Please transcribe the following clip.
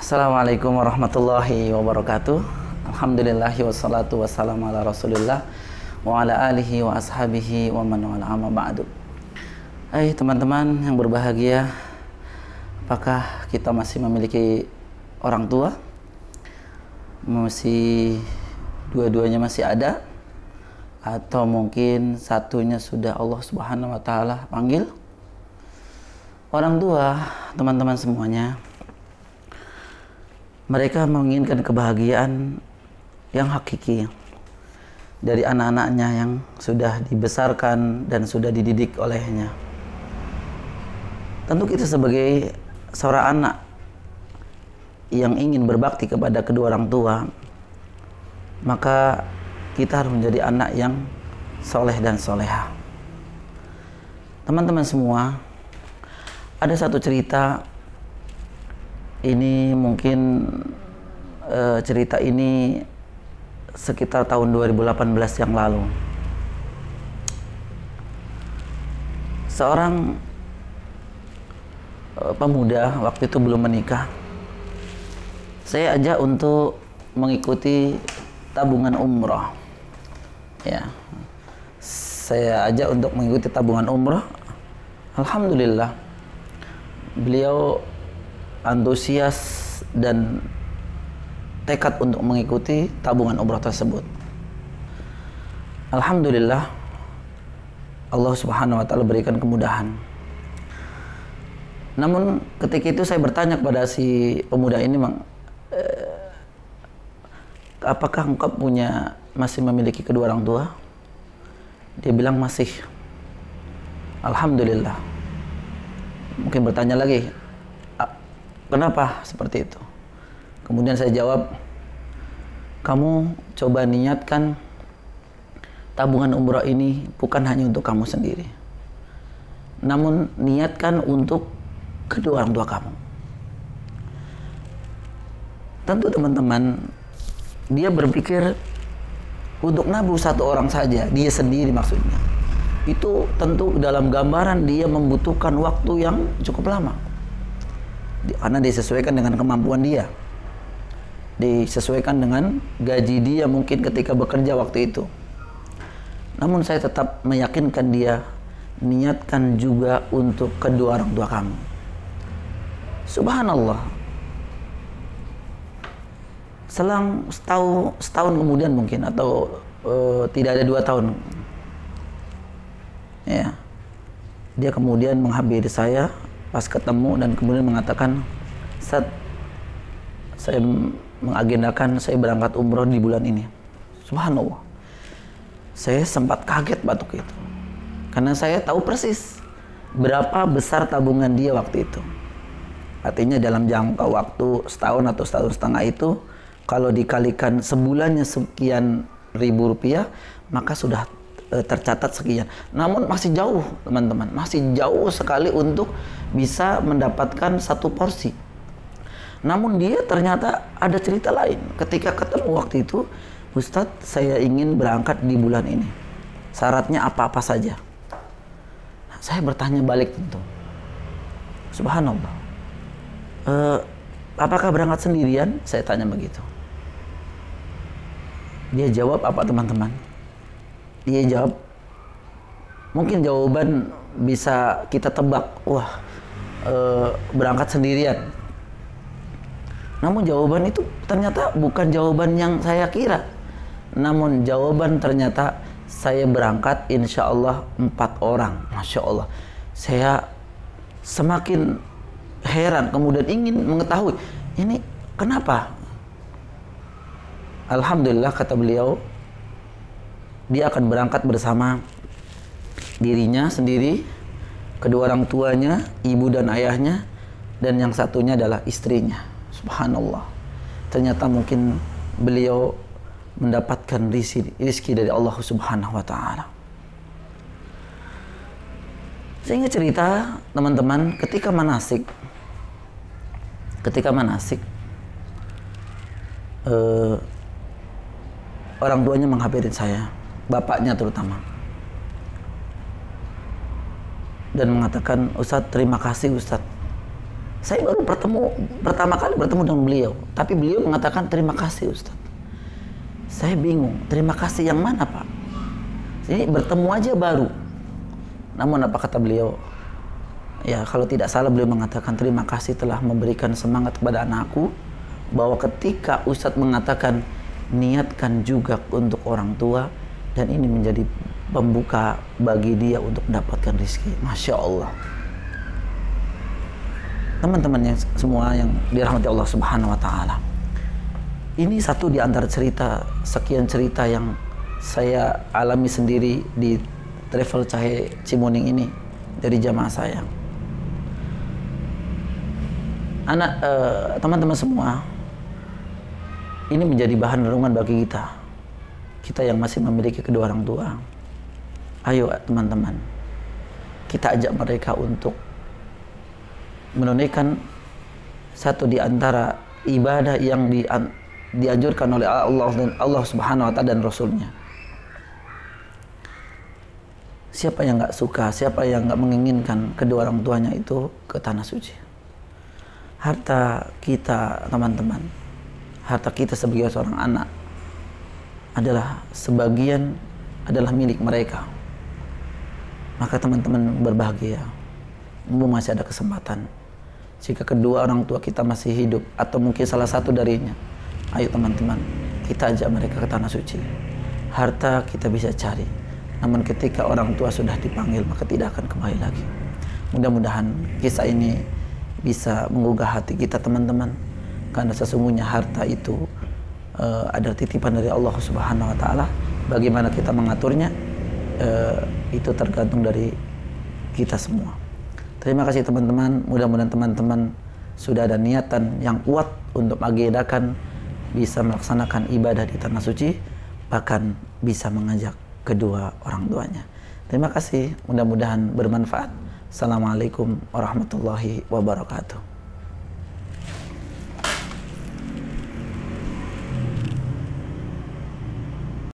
Assalamualaikum warahmatullahi wabarakatuh. Alhamdulillahi wassalatu wassalamu ala rasulillah wa ala alihi wa ashabihi wa man wala amma ba'du. Hai teman-teman yang berbahagia, apakah kita masih memiliki orang tua? Masih dua-duanya masih ada? Atau mungkin satunya sudah Allah Subhanahu wa taala panggil? Orang tua, teman-teman semuanya, mereka menginginkan kebahagiaan yang hakiki dari anak-anaknya yang sudah dibesarkan dan sudah dididik olehnya. Tentu kita sebagai seorang anak yang ingin berbakti kepada kedua orang tua, maka kita harus menjadi anak yang soleh dan soleha. Teman-teman semua, ada satu cerita. Ini mungkin cerita ini sekitar tahun 2018 yang lalu. Seorang pemuda waktu itu belum menikah. Saya ajak untuk mengikuti tabungan umroh. Ya, saya ajak untuk mengikuti tabungan umroh. Alhamdulillah, beliau antusias dan tekad untuk mengikuti tabungan umroh tersebut. Alhamdulillah, Allah Subhanahu wa taala berikan kemudahan. Namun ketika itu saya bertanya kepada si pemuda ini, apakah engkau masih memiliki kedua orang tua? Dia bilang masih. Alhamdulillah. Mungkin bertanya lagi, kenapa seperti itu? Kemudian saya jawab, kamu coba niatkan tabungan umroh ini bukan hanya untuk kamu sendiri, namun niatkan untuk kedua orang tua kamu. Tentu teman-teman, dia berpikir untuk nabung satu orang saja, dia sendiri maksudnya. Itu tentu dalam gambaran dia membutuhkan waktu yang cukup lama. Karena disesuaikan dengan kemampuan dia, disesuaikan dengan gaji dia mungkin ketika bekerja waktu itu. Namun saya tetap meyakinkan dia, niatkan juga untuk kedua orang tua kamu. Subhanallah, selang setahun kemudian mungkin, atau tidak ada 2 tahun, ya, dia kemudian menghampiri saya pas ketemu dan kemudian mengatakan, Ustaz, saya mengagendakan saya berangkat umroh di bulan ini. Subhanallah, saya sempat kaget batuk itu, karena saya tahu persis berapa besar tabungan dia waktu itu. Artinya dalam jangka waktu setahun atau setahun setengah itu, kalau dikalikan sebulannya sekian ribu rupiah, maka sudah tercatat sekian. Namun masih jauh teman-teman, masih jauh sekali untuk bisa mendapatkan satu porsi. Namun dia ternyata ada cerita lain. Ketika ketemu waktu itu, Ustadz, saya ingin berangkat di bulan ini, syaratnya apa-apa saja. Nah, saya bertanya balik tentu, subhanallah, apakah berangkat sendirian? Saya tanya begitu. Dia jawab apa teman-teman? Dia jawab, mungkin jawaban bisa kita tebak, wah, berangkat sendirian. Namun jawaban itu ternyata bukan jawaban yang saya kira. Namun jawaban ternyata, saya berangkat insya Allah 4 orang. Masya Allah. Saya semakin heran, kemudian ingin mengetahui, ini kenapa? Alhamdulillah, kata beliau, dia akan berangkat bersama dirinya sendiri, kedua orang tuanya, ibu dan ayahnya, dan yang satunya adalah istrinya. Subhanallah. Ternyata mungkin beliau mendapatkan rizki dari Allah Subhanahu wa taala. Sehingga cerita teman-teman, ketika manasik orang tuanya menghampiri saya, bapaknya terutama, dan mengatakan, Ustadz, terima kasih Ustadz, Saya baru pertama kali bertemu dengan beliau, tapi beliau mengatakan terima kasih Ustaz. Saya bingung, terima kasih yang mana Pak? Ini bertemu aja baru. Namun apa kata beliau? Ya kalau tidak salah beliau mengatakan terima kasih telah memberikan semangat kepada anakku, bahwa ketika Ustadz mengatakan niatkan juga untuk orang tua, dan ini menjadi pembuka bagi dia untuk mendapatkan rezeki. Masya Allah. Teman-teman yang semua yang dirahmati Allah Subhanahu Wa Taala, ini satu di antara sekian cerita yang saya alami sendiri di travel Cahe Cimuning ini dari jamaah saya. Teman-teman semua, ini menjadi bahan renungan bagi kita yang masih memiliki kedua orang tua. Ayo teman-teman, kita ajak mereka untuk menunaikan satu di antara ibadah yang dianjurkan oleh Allah Subhanahu Wa Taala dan Rasulnya. Siapa yang nggak suka, siapa yang nggak menginginkan kedua orang tuanya itu ke tanah suci? Harta kita, teman-teman, harta kita sebagai seorang anak adalah sebagian adalah milik mereka. Maka teman-teman berbahagia, masih ada kesempatan. Jika kedua orang tua kita masih hidup atau mungkin salah satu darinya, ayo teman-teman, kita ajak mereka ke tanah suci. Harta kita bisa cari, namun ketika orang tua sudah dipanggil maka tidak akan kembali lagi. Mudah-mudahan kisah ini bisa menggugah hati kita teman-teman, karena sesungguhnya harta itu adalah titipan dari Allah Subhanahu Wa Taala. Bagaimana kita mengaturnya itu tergantung dari kita semua. Terima kasih teman-teman. Mudah-mudahan teman-teman sudah ada niatan yang kuat untuk mengagendakan bisa melaksanakan ibadah di tanah suci, bahkan bisa mengajak kedua orang tuanya. Terima kasih. Mudah-mudahan bermanfaat. Assalamualaikum warahmatullahi wabarakatuh.